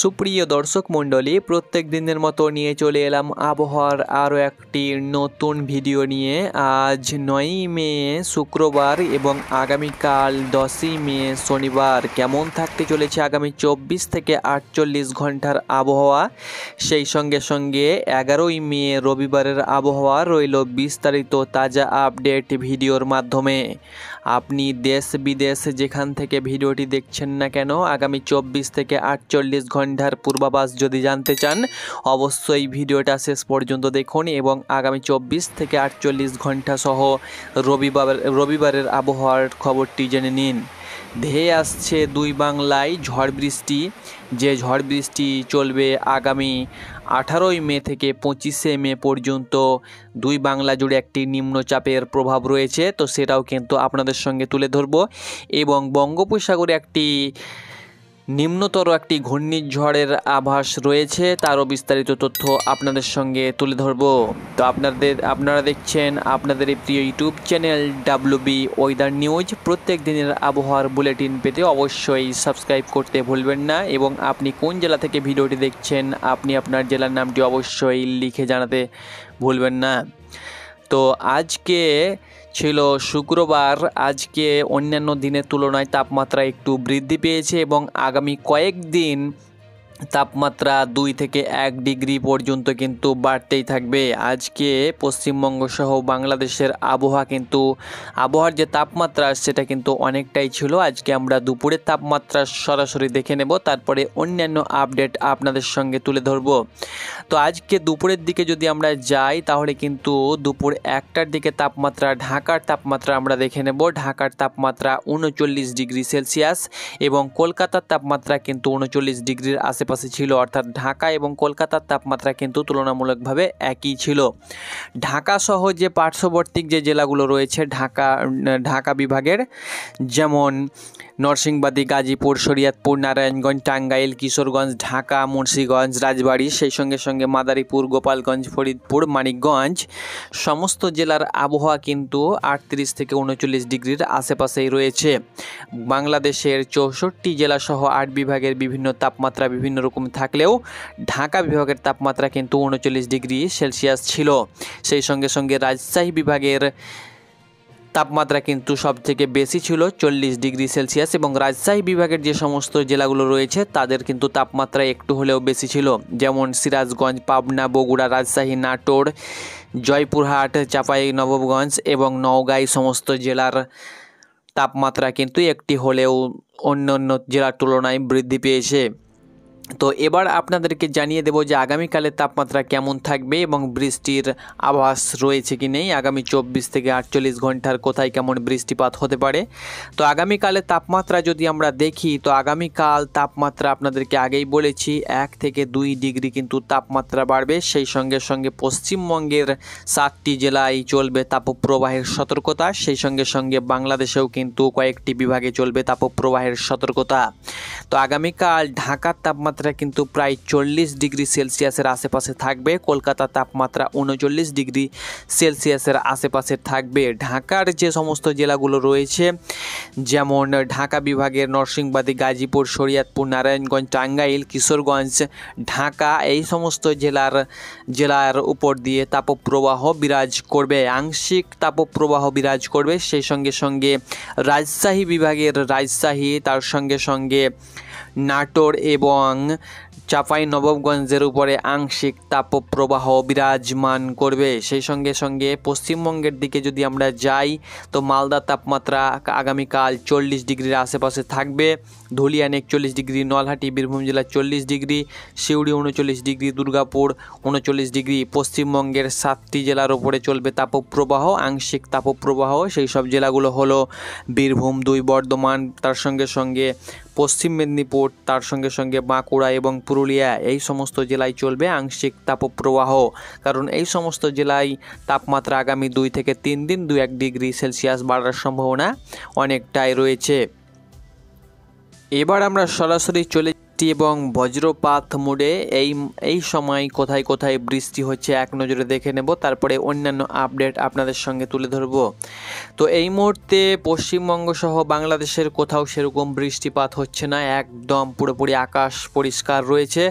সুপ্রিয় দর্শক মণ্ডলী, প্রত্যেক দিনের মতো নিয়ে চলে এলাম আবহাওয়ার আরও একটি নতুন ভিডিও নিয়ে। আজ 9ই মে শুক্রবার এবং আগামীকাল 10ই মে শনিবার কেমন থাকতে চলেছে আগামী 24 থেকে 48 ঘন্টার আবহাওয়া, সেই সঙ্গে সঙ্গে 11ই মে রবিবারের আবহাওয়া রইল বিস্তারিত তাজা আপডেট ভিডিওর মাধ্যমে। আপনি দেশ বিদেশ যেখান থেকে ভিডিওটি দেখছেন না কেন, আগামী 24 থেকে 48 ঘন্টার পূর্বাভাস যদি জানতে চান অবশ্যই ভিডিওটা শেষ পর্যন্ত দেখুন এবং আগামী 24 থেকে 48 ঘন্টা সহ রবিবারের আবহাওয়ার খবরটি জেনে নিন। ধেয়ে আসছে দুই বাংলায় ঝড় বৃষ্টি, যে ঝড় বৃষ্টি চলবে আগামী 18ই মে থেকে 25শে মে পর্যন্ত। দুই বাংলা জুড়ে একটি নিম্নচাপের প্রভাব রয়েছে, তো সেটাও কিন্তু আপনাদের সঙ্গে তুলে ধরব এবং বঙ্গোপসাগরে একটি নিম্নতর একটি ঘূর্ণিঝড়ের আভাস রয়েছে, তারও বিস্তারিত তথ্য আপনাদের সঙ্গে তুলে ধরব। তো আপনারা দেখছেন আপনাদের এই প্রিয় YouTube channel WB weather news. প্রত্যেক দিনের আবহাওয়ার বুলেটিন পেতে অবশ্যই সাবস্ক্রাইব করতে ভুলবেন না এবং আপনি কোন জেলা থেকে ভিডিওটি দেখছেন আপনি আপনার জেলার নামটি অবশ্যই লিখে জানাতে ভুলবেন না। তো আজকে ছিল শুক্রবার, আজকে অন্যান্য দিনের তুলনায় তাপমাত্রা একটু বৃদ্ধি পেয়েছে এবং আগামী কয়েকদিন তাপমাত্রা 2 থেকে 1 ডিগ্রি পর্যন্ত কিন্তু বাড়তেই থাকবে। আজকে পশ্চিমবঙ্গ সহ বাংলাদেশের আবহাওয়ার যে তাপমাত্রা সেটা কিন্তু অনেকটাই ছিল। আজকে আমরা দুপুরের তাপমাত্রা সরাসরি দেখে নেব, তারপরে অন্যান্য আপডেট আপনাদের সঙ্গে তুলে ধরব। তো আজকে দুপুরের দিকে যদি আমরা যাই তাহলে কিন্তু দুপুর 1টার দিকে ঢাকার তাপমাত্রা আমরা দেখে নেব। ঢাকার তাপমাত্রা 39 ডিগ্রি সেলসিয়াস এবং কলকাতার তাপমাত্রা কিন্তু 39 ডিগ্রির আশেপাশে ছিল, অর্থাৎ ঢাকা এবং কলকাতার তাপমাত্রা কিন্তু তুলনামূলকভাবে একই ছিল। ঢাকা সহ যে পার্শ্ববর্তী যে জেলাগুলো রয়েছে ঢাকা বিভাগের, যেমন নরসিংদী, গাজীপুর, শরীয়তপুর, নারায়ণগঞ্জ, টাঙ্গাইল, কিশোরগঞ্জ, ঢাকা, মুন্সিগঞ্জ, রাজবাড়ী, সেই সঙ্গে সঙ্গে মাদারীপুর, গোপালগঞ্জ, ফরিদপুর, মানিকগঞ্জ, সমস্ত জেলার আবহাওয়া কিন্তু 38 থেকে 39 ডিগ্রির আশেপাশেই রয়েছে। বাংলাদেশের 64 জেলা সহ 8 বিভাগের বিভিন্ন তাপমাত্রা বিভিন্ন রকম থাকলেও ঢাকা বিভাগের তাপমাত্রা কিন্তু 39 ডিগ্রি সেলসিয়াস ছিল। সেই সঙ্গে সঙ্গে রাজশাহী বিভাগের তাপমাত্রা কিন্তু সব থেকে বেশি ছিল 40 ডিগ্রি সেলসিয়াস এবং রাজশাহী বিভাগের যে সমস্ত জেলাগুলো রয়েছে তাদের কিন্তু তাপমাত্রা একটু হলেও বেশি ছিল, যেমন সিরাজগঞ্জ, পাবনা, বগুড়া, রাজশাহী, নাটোর, জয়পুরহাট, চাঁপাইনবাবগঞ্জ এবং নওগাঁ, সমস্ত জেলার তাপমাত্রা কিন্তু একটি হলেও অন্যান্য জেলার তুলনায় বৃদ্ধি পেয়েছে। তো এবার আপনাদেরকে জানিয়ে দেব যে আগামীকালের তাপমাত্রা কেমন থাকবে এবং বৃষ্টির আভাস রয়েছে কি নেই, আগামী 24 থেকে 48 ঘন্টার কোথায় কেমন বৃষ্টিপাত হতে পারে। তো আগামীকালের তাপমাত্রা যদি আমরা দেখি, তো আগামীকাল তাপমাত্রা আপনাদেরকে আগেই বলেছি 1 থেকে 2 ডিগ্রি কিন্তু তাপমাত্রা বাড়বে। সেই সঙ্গে সঙ্গে পশ্চিমবঙ্গের 7টি জেলায় চলবে তাপপ্রবাহের সতর্কতা, সেই সঙ্গে সঙ্গে বাংলাদেশেও কিন্তু কয়েকটি বিভাগে চলবে তাপপ্রবাহের সতর্কতা। তো আগামীকাল ঢাকার তাপমাত্রা কিন্তু প্রায় 40 ডিগ্রি সেলসিয়াসের আশেপাশে থাকবে, কলকাতার তাপমাত্রা 39 ডিগ্রি সেলসিয়াসের আশেপাশে থাকবে। ঢাকার যে সমস্ত জেলাগুলো রয়েছে, যেমন ঢাকা বিভাগের নরসিংদী, গাজীপুর, শরীয়তপুর, নারায়ণগঞ্জ, টাঙ্গাইল, কিশোরগঞ্জ, ঢাকা, এই সমস্ত জেলার উপর দিয়ে তাপপ্রবাহ বিরাজ করবে, আংশিক তাপপ্রবাহ বিরাজ করবে। সেই সঙ্গে সঙ্গে রাজশাহী বিভাগের রাজশাহী, তার সঙ্গে সঙ্গে নাটোর এবং চাঁপাইনবাবগঞ্জের উপরে আংশিক তাপপ্রবাহ বিরাজমান করবে। সেই সঙ্গে সঙ্গে পশ্চিমবঙ্গের দিকে যদি আমরা যাই, তো মালদার তাপমাত্রা আগামীকাল 40 ডিগ্রির আশেপাশে থাকবে, ধুলিয়ান 41 ডিগ্রি, নলহাটি বীরভূম জেলা 40 degree, Suri 39 degree, Durgapur 39 degree. পশ্চিমবঙ্গের 7টি জেলার ওপরে চলবে তাপপ্রবাহ, আংশিক তাপপ্রবাহ। সেই সব জেলাগুলো হলো বীরভূম, 2, বর্ধমান, তার সঙ্গে সঙ্গে পশ্চিম মেদিনীপুর, তার সঙ্গে সঙ্গে বাঁকুড়া এবং পুরুলিয়া, এই সমস্ত জেলায় চলবে আংশিক তাপপ্রবাহ, কারণ এই সমস্ত জেলায় তাপমাত্রা আগামী 2 থেকে 3 দিন 2-1 ডিগ্রি সেলসিয়াস বাড়ার সম্ভাবনা অনেকটাই রয়েছে। এবার আমরা সরাসরি চলে এবং বজ্রপাত মোডে এই সময় কোথায় কোথায় বৃষ্টি হচ্ছে এক নজরে দেখে নেব, তারপরে অন্যান্য আপডেট আপনাদের সঙ্গে তুলে ধরব। তো এই মুহূর্তে পশ্চিমবঙ্গ সহ বাংলাদেশের কোথাও সেরকম বৃষ্টিপাত হচ্ছে না, একদম পুরোপুরি আকাশ পরিষ্কার রয়েছে।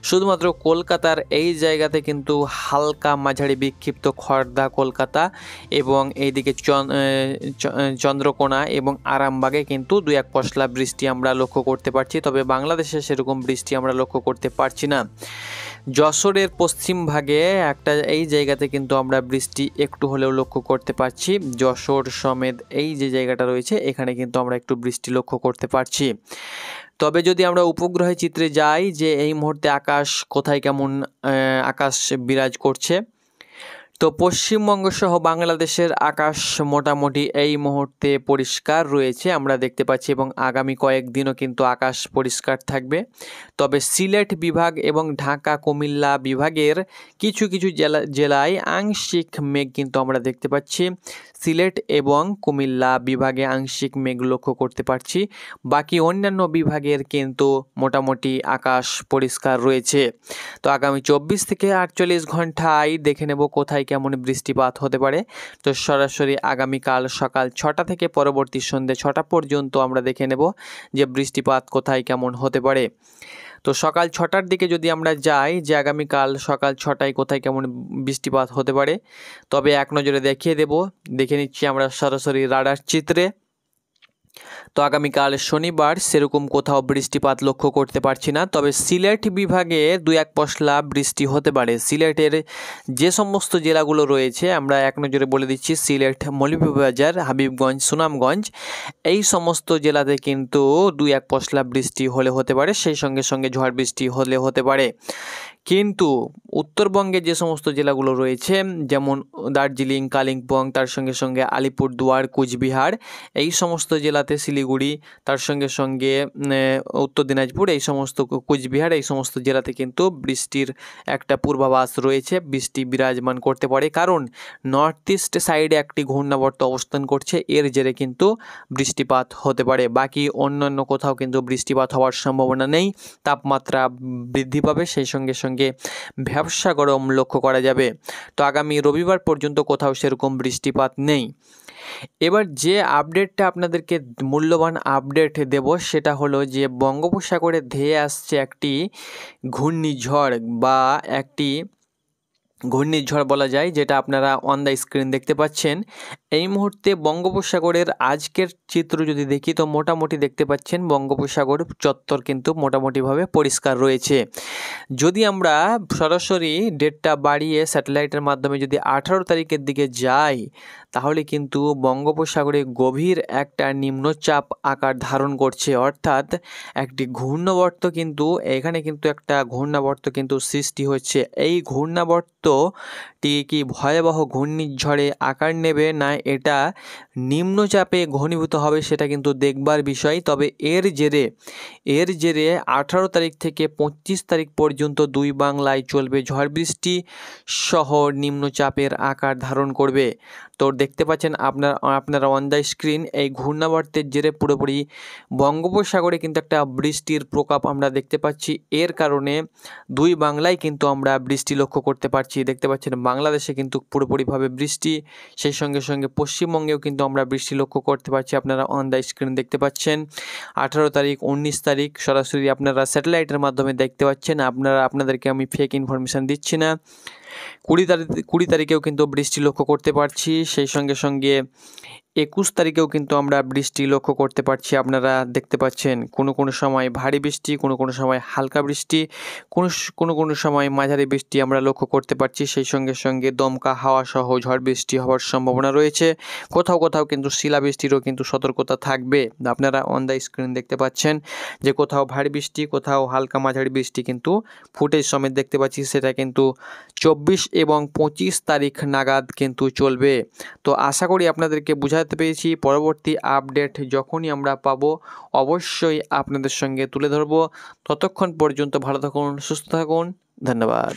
শুধুমাত্র কলকাতার এই জায়গাতে কিন্তু হালকা মাঝারি বিক্ষিপ্ত খড়দা কলকাতা এবং এইদিকে চন্দ্রকোনা এবং আরামবাগে কিন্তু 2-1 পশলা বৃষ্টি আমরা লক্ষ্য করতে পারছি, তবে বাংলাদেশে সেরকম বৃষ্টি আমরা লক্ষ্য করতে পারছি না। যশোরের পশ্চিম ভাগে একটা এই জায়গাতে কিন্তু আমরা বৃষ্টি একটু হলেও লক্ষ্য করতে পারছি। যশোর সমেত এই যে জায়গাটা রয়েছে এখানে কিন্তু আমরা একটু বৃষ্টি লক্ষ্য করতে পারছি। তবে যদি আমরা উপগ্রহের চিত্রে যাই যে এই মুহূর্তে আকাশ কোথায় কেমন আকাশ বিরাজ করছে, তো পশ্চিমবঙ্গ সহ বাংলাদেশের আকাশ মোটামুটি এই মুহূর্তে পরিষ্কার রয়েছে আমরা দেখতে পাচ্ছি, এবং আগামী কয়েকদিনও কিন্তু আকাশ পরিষ্কার থাকবে। তবে সিলেট বিভাগ এবং ঢাকা কুমিল্লা বিভাগের কিছু কিছু জেলায় আংশিক মেঘ কিন্তু আমরা দেখতে পাচ্ছি। সিলেট এবং কুমিল্লা বিভাগে আংশিক মেঘ লক্ষ্য করতে পারছি, বাকি অন্যান্য বিভাগের কিন্তু মোটামুটি আকাশ পরিষ্কার রয়েছে। তো আগামী 24 থেকে 48 ঘন্টায় দেখে নেব কোথায় কেমন বৃষ্টিপাত হতে পারে। তো সরাসরি আগামীকাল সকাল 6টা থেকে পরবর্তী সন্ধ্যে 6টা পর্যন্ত আমরা দেখে নেব যে বৃষ্টিপাত কোথায় কেমন হতে পারে। তো সকাল 6টার দিকে যদি আমরা যাই যে আগামীকাল সকাল 6টায় কোথায় কেমন বৃষ্টিপাত হতে পারে, তবে এক নজরে দেখে নিচ্ছি আমরা সরাসরি রাডার চিত্রে। তো আগামীকাল শনিবার সেরকম কোথাও বৃষ্টিপাত লক্ষ্য করতে পারছি না, তবে সিলেট বিভাগে 2-1 পশলা বৃষ্টি হতে পারে। সিলেটের যে সমস্ত জেলাগুলো রয়েছে আমরা এক নজরে বলে দিচ্ছি, সিলেট, মৌলভীবাজার, হাবিবগঞ্জ, সুনামগঞ্জ, এই সমস্ত জেলাতে কিন্তু 2-1 পশলা বৃষ্টি হলে হতে পারে, সেই সঙ্গে সঙ্গে ঝড় বৃষ্টি হলে হতে পারে। কিন্তু উত্তরবঙ্গে যে সমস্ত জেলাগুলো রয়েছে যেমন দার্জিলিং, কালিম্পং, তার সঙ্গে সঙ্গে আলিপুরদুয়ার, কুচবিহার, এই সমস্ত জেলাতে, শিলিগুড়ি, তার সঙ্গে সঙ্গে উত্তর দিনাজপুর, এই সমস্ত কুচবিহার, এই সমস্ত জেলাতে কিন্তু বৃষ্টির একটা পূর্বাভাস রয়েছে, বৃষ্টি বিরাজমান করতে পারে, কারণ নর্থ ইস্ট সাইডে একটি ঘূর্ণাবর্ত অবস্থান করছে, এর জেরে কিন্তু বৃষ্টিপাত হতে পারে। বাকি অন্যান্য কোথাও কিন্তু বৃষ্টিপাত হওয়ার সম্ভাবনা নেই। তাপমাত্রা বৃদ্ধি পাবে, সেই সঙ্গে সঙ্গে ভ্যাপসা গরম লক্ষ্য করা যাবে। তো আগামী রবিবার পর্যন্ত কোথাও সেরকম বৃষ্টিপাত নেই। এবার যে আপডেটটা আপনাদেরকে মূল্যবান আপডেট দেব সেটা হলো যে বঙ্গোপসাগরে ধেয়ে আসছে একটি ঘূর্ণিঝড় বা একটি ঘূর্ণিঝড় বলা যায়, যেটা আপনারা অন দ্য স্ক্রিন দেখতে পাচ্ছেন। এই মুহূর্তে বঙ্গোপসাগরের আজকের চিত্র যদি দেখি তো মোটামুটি দেখতে পাচ্ছেন বঙ্গোপসাগর চত্বর কিন্তু মোটামুটিভাবে পরিষ্কার রয়েছে। যদি আমরা সরাসরি ডেটটা বাড়িয়ে স্যাটেলাইটের মাধ্যমে যদি 18 তারিখের দিকে যাই, তাহলে কিন্তু বঙ্গোপসাগরে গভীর একটা নিম্নচাপ আকার ধারণ করছে, অর্থাৎ একটি ঘূর্ণাবর্ত কিন্তু এখানে কিন্তু একটা ঘূর্ণাবর্ত কিন্তু সৃষ্টি হচ্ছে। এই ঘূর্ণাবর্তটি কি ভয়াবহ ঘূর্ণিঝড়ে আকার নেবে না এটা নিম্নচাপে ঘনীভূত হবে সেটা কিন্তু দেখবার বিষয়। তবে এর জেরে 18 তারিখ থেকে 25 তারিখ পর্যন্ত দুই বাংলায় চলবে ঝড় বৃষ্টি সহ নিম্নচাপের আকার ধারণ করবে। তো দেখতে পাচ্ছেন আপনারা অন দ্য স্ক্রিন এই ঘূর্ণাবর্তের জেরে পুরোপুরি বঙ্গোপসাগরে কিন্তু একটা বৃষ্টির প্রকোপ আমরা দেখতে পাচ্ছি। এর কারণে দুই বাংলায় কিন্তু আমরা বৃষ্টি লক্ষ্য করতে পারছি। দেখতে পাচ্ছেন বাংলাদেশে কিন্তু পুরোপুরিভাবে বৃষ্টি, সেই সঙ্গে সঙ্গে পশ্চিমবঙ্গেও কিন্তু আমরা বৃষ্টি লক্ষ্য করতে পারছি। আপনারা অন দ্য স্ক্রিন দেখতে পাচ্ছেন 18 তারিখ, 19 তারিখ সরাসরি আপনারা স্যাটেলাইটের মাধ্যমে দেখতে পাচ্ছেন। আপনাদেরকে আমি ফেক ইনফরমেশান দিচ্ছি না। 20 তারিখেও কিন্তু বৃষ্টি লক্ষ্য করতে পারছি, সেই সঙ্গে সঙ্গে 21 তারিখেও কিন্তু আমরা বৃষ্টি লক্ষ্য করতে পারছি। আপনারা দেখতে পাচ্ছেন কোনো সময় ভারী বৃষ্টি, কোনো সময় হালকা বৃষ্টি, কোনো সময় মাঝারি বৃষ্টি আমরা লক্ষ্য করতে পারছি। সেই সঙ্গে সঙ্গে দমকা হাওয়া সহ ঝড় বৃষ্টি হওয়ার সম্ভাবনা রয়েছে। কোথাও কিন্তু শিলাবৃষ্টিরও কিন্তু সতর্কতা থাকবে। আপনারা অন দ্য স্ক্রিন দেখতে পাচ্ছেন যে কোথাও ভারী বৃষ্টি, কোথাও হালকা মাঝারি বৃষ্টি কিন্তু ফুটেজ সমেত দেখতে পাচ্ছি। সেটা কিন্তু 24 এবং 25 তারিখ নাগাদ কিন্তু চলবে। তো আশা করি আপনাদেরকে বোঝাতে পেরেছি। পরবর্তী আপডেট যখনই আমরা পাবো অবশ্যই আপনাদের সঙ্গে তুলে ধরবো। ততক্ষণ পর্যন্ত ভালো থাকুন, সুস্থ থাকুন, ধন্যবাদ।